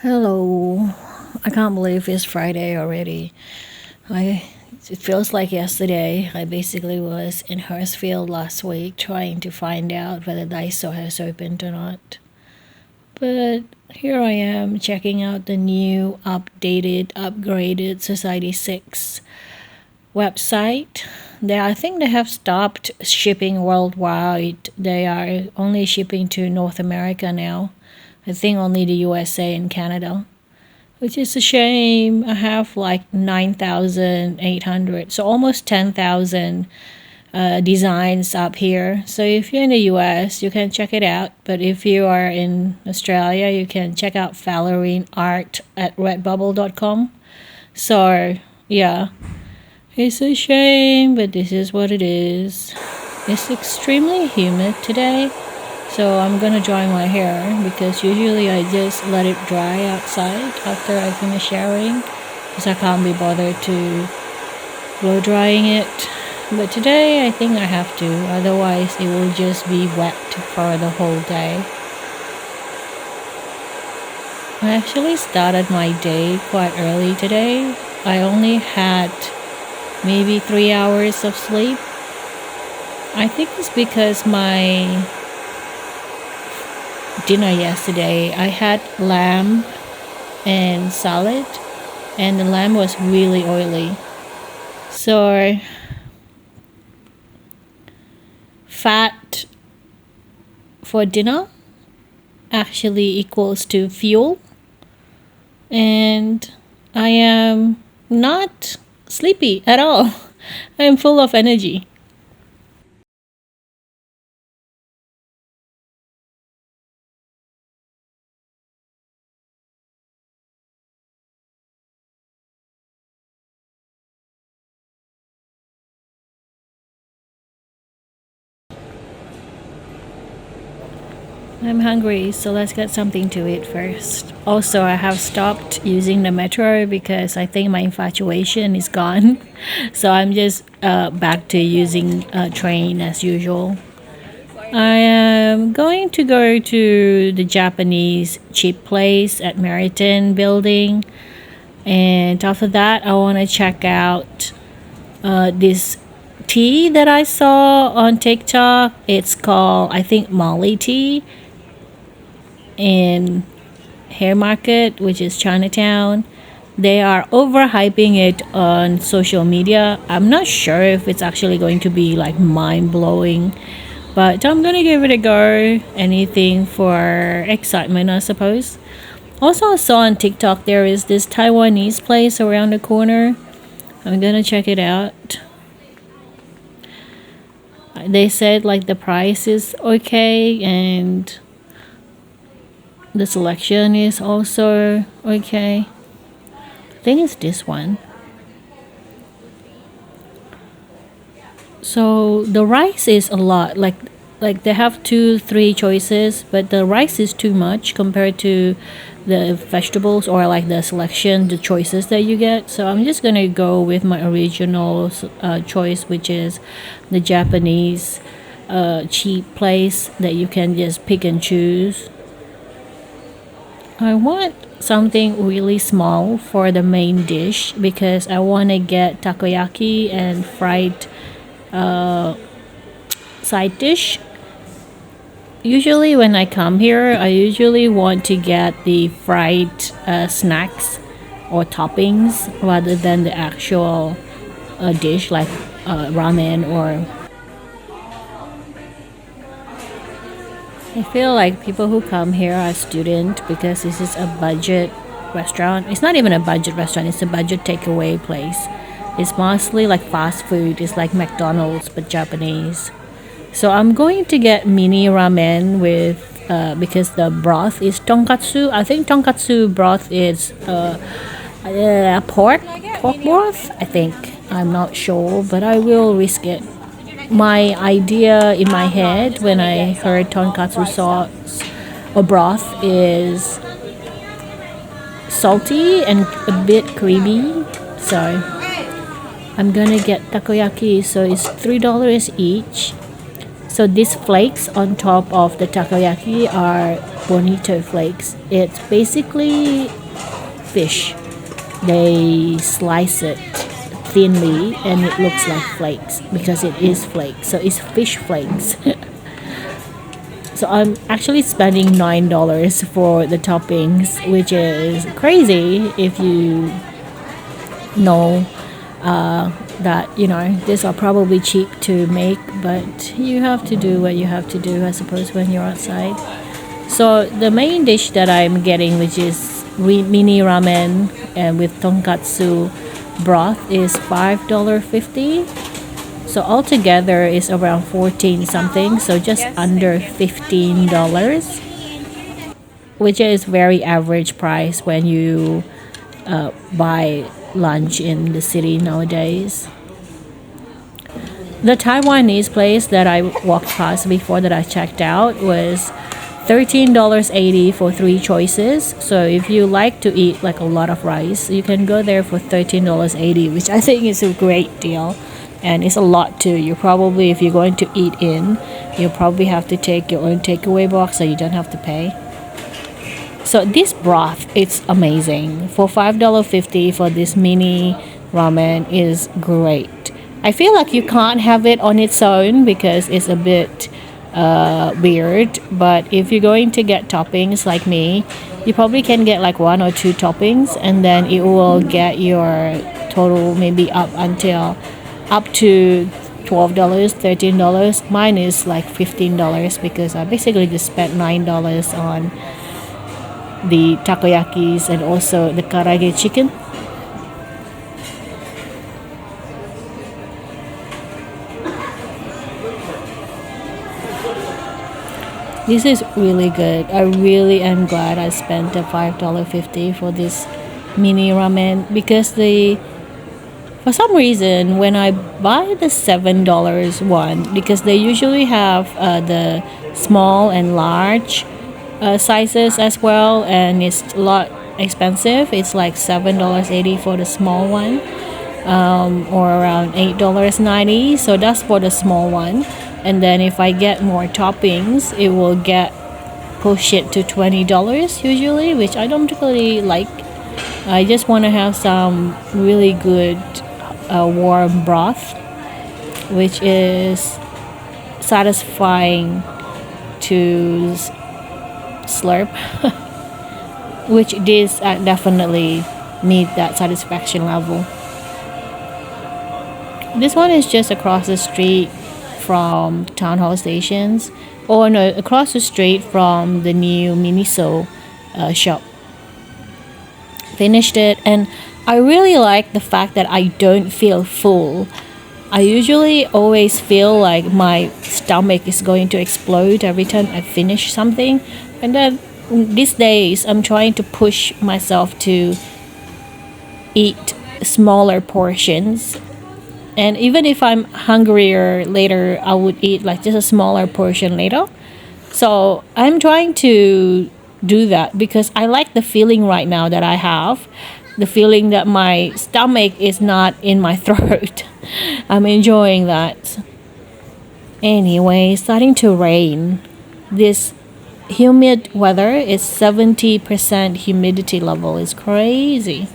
Hello. I can't believe it's Friday already. I it feels like yesterday. I basically was in Hurstville last week trying to find out whether Daiso has opened or not. But here I am checking out the new upgraded Society 6 website. I think they have stopped shipping worldwide. They are only shipping to North America now. I think only the USA and Canada, which is a shame. I have like 9,800, so almost 10,000 designs up here. So if you're in the US, you can check it out. But if you are in Australia, you can check out Valorine Art at redbubble.com. So yeah, it's a shame, but this is what it is. It's extremely humid today. So I'm gonna dry my hair because usually I just let it dry outside after I finish showering because I can't be bothered to blow drying it. But today I think I have to, otherwise it will just be wet for the whole day. I actually started my day quite early today. I only had maybe 3 hours of sleep. I think it's because my dinner yesterday, I had lamb and salad, and the lamb was really oily. So fat for dinner actually equals to fuel, and I am not sleepy at all. I am full of energy. I'm hungry, so let's get something to eat first. Also, I have stopped using the metro because I think my infatuation is gone. So I'm just back to using a train as usual. I am going to go to the Japanese cheap place at Meriton building. And after that, I want to check out this tea that I saw on TikTok. It's called, I think, Molly tea in Hair Market, which is Chinatown. They are overhyping it on social media. I'm not sure if it's actually going to be like mind blowing, but I'm gonna give it a go. Anything for excitement, I suppose. Also, I saw on TikTok there is this Taiwanese place around the corner. I'm gonna check it out. They said like the price is okay and the selection is also okay. I think it's this one. So the rice is a lot. Like they have two, three choices, but the rice is too much compared to the vegetables or like the selection, the choices that you get. So I'm just gonna go with my original choice, which is the Japanese cheap place that you can just pick and choose. I want something really small for the main dish because I want to get takoyaki and fried side dish. Usually, when I come here, I usually want to get the fried snacks or toppings rather than the actual dish like ramen or. I feel like people who come here are students because this is a budget restaurant. It's not even a budget restaurant, it's a budget takeaway place. It's mostly like fast food. It's like McDonald's but Japanese. So I'm going to get mini ramen with because the broth is tonkatsu. I think tonkatsu broth is pork broth. I think I'm not sure, but I will risk it. My idea in my head when I heard tonkatsu sauce or broth is salty and a bit creamy. So I'm gonna get takoyaki. So it's $3 each. So these flakes on top of the takoyaki are bonito flakes. It's basically fish. They slice it thinly and it looks like flakes because it is flakes. So it's fish flakes. So I'm actually spending $9 for the toppings, which is crazy if you know that these are probably cheap to make, but you have to do what you have to do, I suppose, when you're outside. So the main dish that I'm getting, which is mini ramen and with tonkatsu broth, is $5.50. So altogether is around 14 something, so just under $15, which is very average price when you buy lunch in the city nowadays. The Taiwanese place that I walked past before that I checked out was $13.80 for 3 choices. So if you like to eat like a lot of rice, you can go there for $13.80, which I think is a great deal. And it's a lot too. You probably, if you're going to eat in, you'll probably have to take your own takeaway box so you don't have to pay. So this broth, it's amazing. For $5.50 for this mini ramen is great. I feel like you can't have it on its own because it's a bit weird. But if you're going to get toppings like me, you probably can get like 1 or 2 toppings, and then it will get your total maybe up to $12, $13. Mine is like $15 because I basically just spent $9 on the takoyakis and also the karaage chicken. This is really good. I really am glad I spent the $5.50 for this mini ramen because for some reason when I buy the $7 one, because they usually have the small and large sizes as well, and it's a lot expensive. It's like $7.80 for the small one, or around $8.90. So that's for the small one. And then if I get more toppings, it will push it to $20 usually, which I don't really like. I just want to have some really good warm broth, which is satisfying to slurp, which this definitely meet that satisfaction level. This one is just across the street from town hall stations, or no, across the street from the new Miniso shop. Finished it, and I really like the fact that I don't feel full. I usually always feel like my stomach is going to explode every time I finish something, and then these days I'm trying to push myself to eat smaller portions. And even if I'm hungrier later, I would eat like just a smaller portion later. So I'm trying to do that because I like the feeling right now that I have. The feeling that my stomach is not in my throat. I'm enjoying that. Anyway, starting to rain. This humid weather is 70% humidity level. It's crazy.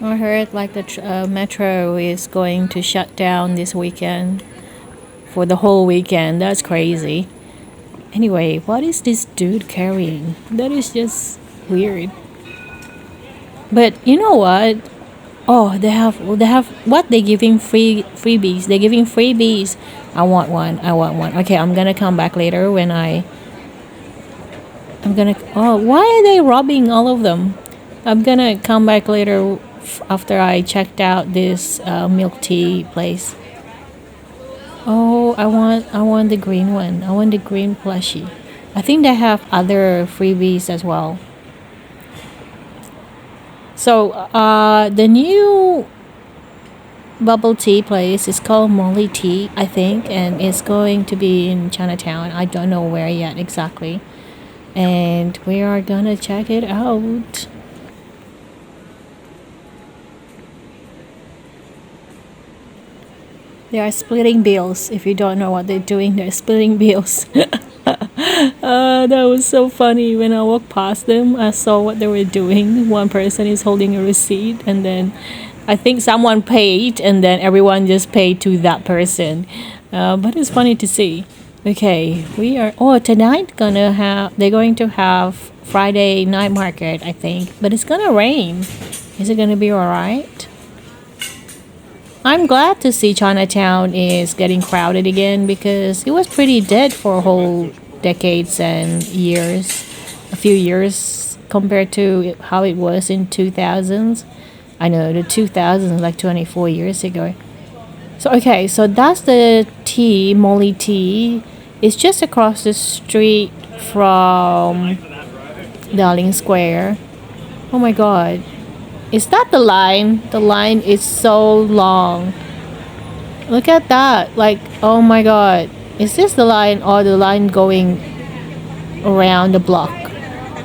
I heard like the metro is going to shut down this weekend for the whole weekend. That's crazy. Anyway, what is this dude carrying? That is just weird. But you know what? Oh, they have what? They're giving freebies. They're giving freebies. I want one. Okay, I'm gonna come back later when I'm gonna. Oh, why are they robbing all of them? I'm gonna come back later after I checked out this milk tea place. Oh, I want the green one. I want the green plushie. I think they have other freebies as well. So the new bubble tea place is called Molly Tea, I think, and it's going to be in Chinatown. I don't know where yet exactly. and we are gonna check it out. They are splitting bills. If you don't know what they're doing, they're splitting bills. That was so funny. When I walked past them, I saw what they were doing. One person is holding a receipt, and then I think someone paid, and then everyone just paid to that person. But it's funny to see. Okay, we are. Oh, tonight they're going to have Friday night market, I think. But it's gonna rain. Is it gonna be alright? I'm glad to see Chinatown is getting crowded again because it was pretty dead for whole decades and years, a few years compared to how it was in 2000s. I know the 2000s like 24 years ago. So okay, so that's the tea, Molly Tea. It's just across the street from Darling Square. Oh my god. Is that the line? The line is so long. Look at that. Like, oh my god. Is this the line or the line going around the block?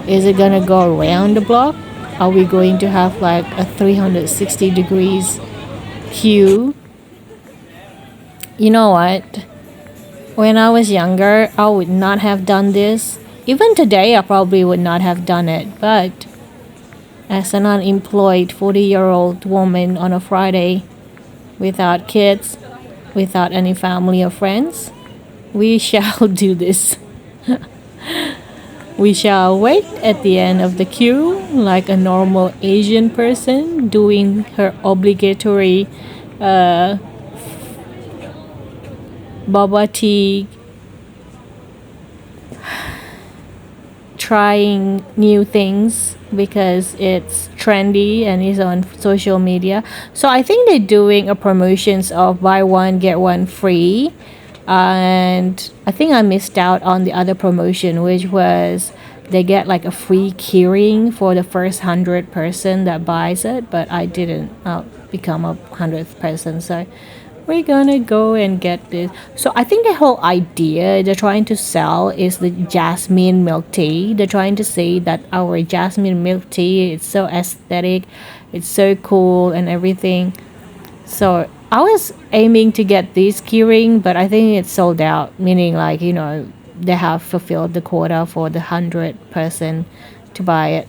Is it gonna go around the block? Are we going to have like a 360 degrees queue? You know what? When I was younger, I would not have done this. Even today, I probably would not have done it. But as an unemployed 40-year-old woman on a Friday without kids, without any family or friends, we shall do this. We shall wait at the end of the queue like a normal Asian person doing her obligatory boba tea, trying new things because it's trendy and is on social media. So I think they're doing a promotions of buy one get one free, and I think I missed out on the other promotion, which was they get like a free keyring for the first 100 person that buys it, but I didn't become a 100th person, so we're gonna go and get this. So I think the whole idea they're trying to sell is the jasmine milk tea. They're trying to say that our jasmine milk tea is so aesthetic, it's so cool and everything. So I was aiming to get this keyring, but I think it's sold out, meaning like, you know, they have fulfilled the quota for the 100 person to buy it.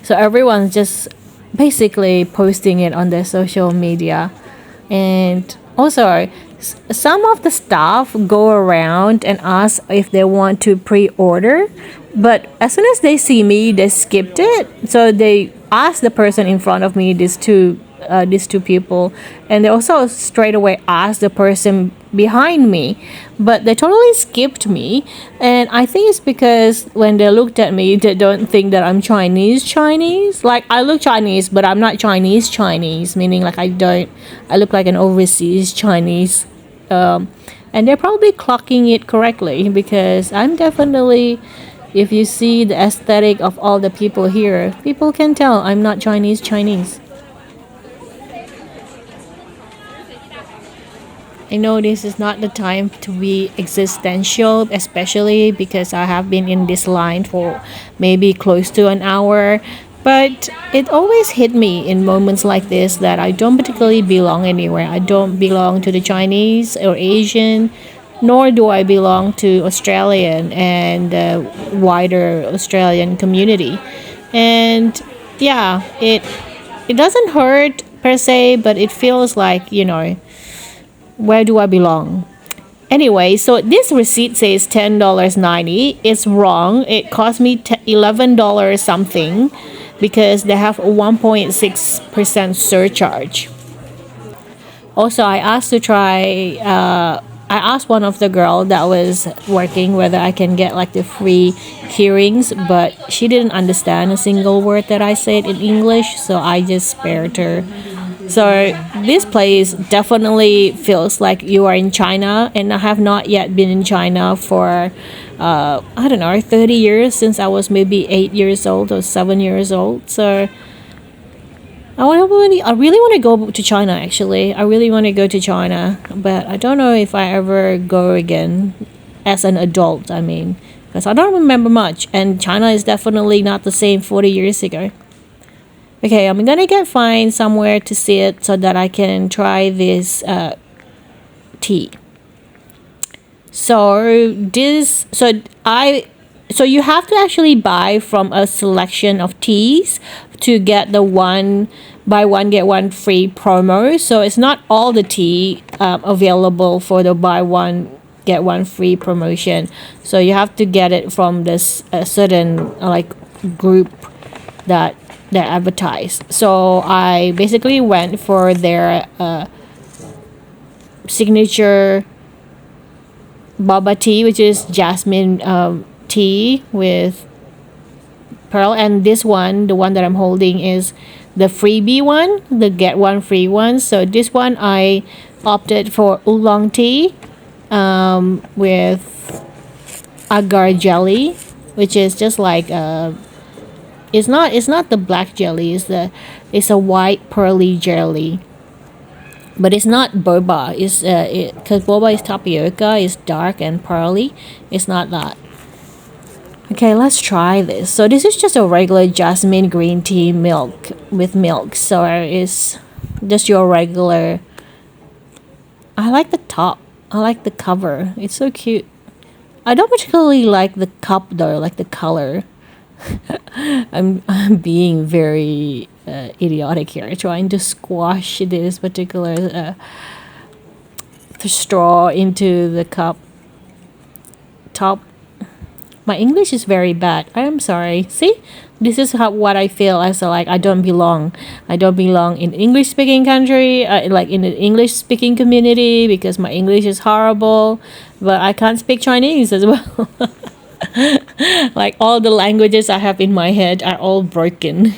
So everyone's just basically posting it on their social media. And also, some of the staff go around and ask if they want to pre-order, but as soon as they see me, they skipped it. So they asked the person in front of me, these two people, and they also straight away asked the person behind me, but they totally skipped me. And I think it's because when they looked at me, they don't think that I'm Chinese. Like, I look Chinese, but I'm not Chinese, meaning like I look like an overseas Chinese. And they're probably clocking it correctly because I'm definitely, if you see the aesthetic of all the people here, people can tell I'm not Chinese. I know this is not the time to be existential, especially because I have been in this line for maybe close to an hour. But it always hit me in moments like this that I don't particularly belong anywhere. I don't belong to the Chinese or Asian, nor do I belong to Australian and the wider Australian community. And yeah, it doesn't hurt per se, but it feels like, you know, where do I belong? Anyway, so this receipt says $10.90. It's wrong. It cost me $11 something because they have a 1.6% surcharge. Also, I asked one of the girl that was working whether I can get like the free hearings, but she didn't understand a single word that I said in English, so I just spared her. So this place definitely feels like you are in China, and I have not yet been in China for I don't know, 30 years, since I was maybe 8 years old or 7 years old. So I really want to go to China. Actually, I really want to go to China, but I don't know if I ever go again as an adult. I mean, because I don't remember much, and China is definitely not the same 40 years ago. Okay, I'm gonna get find somewhere to sit so that I can try this tea. So this, so you have to actually buy from a selection of teas to get the one buy one get one free promo. So it's not all the tea available for the buy one get one free promotion. So you have to get it from this certain like group that they advertise. So I basically went for their signature boba tea, which is jasmine tea with pearl, and this one, the one that I'm holding, is the freebie one, the get one free one. So this one I opted for oolong tea with agar jelly, which is just like it's not the black jelly, it's a white pearly jelly, but it's not boba. It's because boba is tapioca, it's dark and pearly. It's not that. Okay, let's try this. So this is just a regular jasmine green tea milk with milk. So it's just your regular. I like the top. I like the cover. It's so cute. I don't particularly like the cup though, like the color. I'm being very idiotic here, trying to squash this particular straw into the cup top. My English is very bad. I am sorry. See, this is what I feel as like I don't belong. I don't belong in English speaking country, like in the English speaking community, because my English is horrible. But I can't speak Chinese as well. Like all the languages I have in my head are all broken.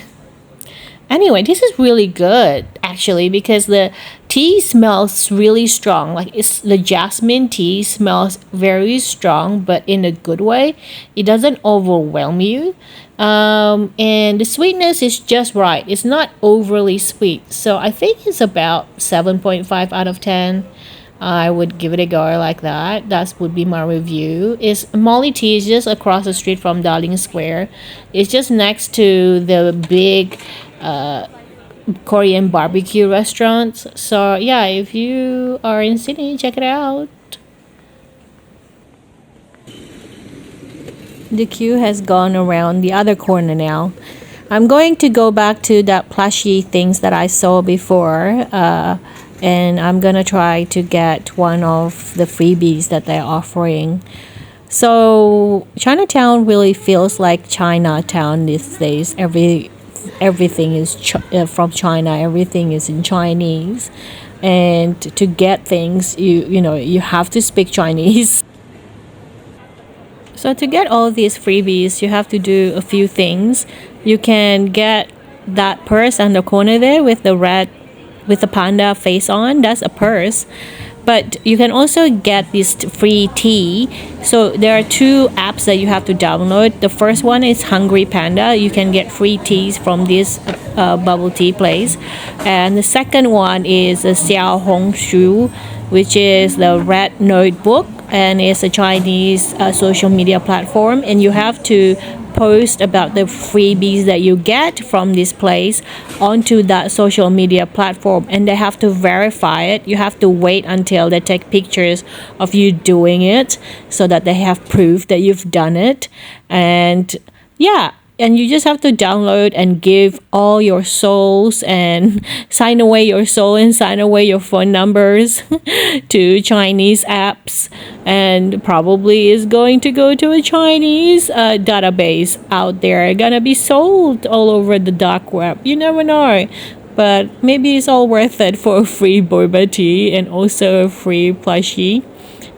Anyway, this is really good actually, because the tea smells really strong. Like it's the jasmine tea smells very strong, but in a good way. It doesn't overwhelm you. And the sweetness is just right. It's not overly sweet. So I think it's about 7.5 out of 10. I would give it a go like that. That would be my review. Is Molly Tea is just across the street from Darling Square. It's just next to the big Korean barbecue restaurants. So yeah, if you are in Sydney, check it out. The queue has gone around the other corner now. I'm going to go back to that plushy things that I saw before. And I'm gonna try to get one of the freebies that they're offering. So Chinatown really feels like Chinatown these days. Everything is from China. Everything is in Chinese, and to get things, you have to speak Chinese. So to get all these freebies, you have to do a few things. You can get that purse on the corner there with the panda face on. That's a purse. But you can also get this free tea. So there are two apps that you have to download. The first one is Hungry Panda. You can get free teas from this bubble tea place. And the second one is a Xiao Hong Shu, which is the red notebook, and it's a Chinese social media platform. And you have to post about the freebies that you get from this place onto that social media platform, and they have to verify it. You have to wait until they take pictures of you doing it so that they have proof that you've done it. And yeah, and you just have to download and give all your souls and sign away your soul and sign away your phone numbers to Chinese apps, and probably is going to go to a Chinese database out there, gonna be sold all over the dark web. You never know, but maybe it's all worth it for a free boba tea and also a free plushie.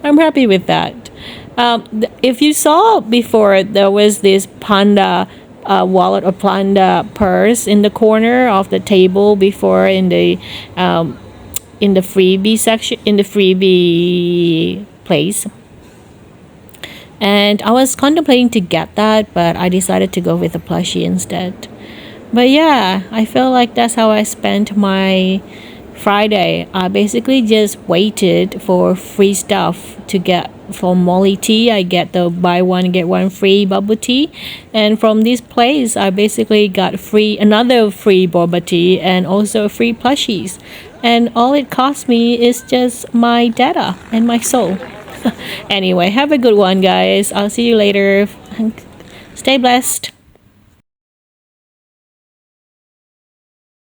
I'm happy with that. If you saw before, there was this panda wallet or panda purse in the corner of the table before in the freebie section, in the freebie place. And I was contemplating to get that, but I decided to go with the plushie instead. But yeah, I feel like that's how I spent my Friday. I basically just waited for free stuff to get for Molly tea, I get the buy one get one free bubble tea, and from this place I basically got another free boba tea and also free plushies, and all it cost me is just my data and my soul. Anyway, have a good one, guys. I'll see you later. Stay blessed.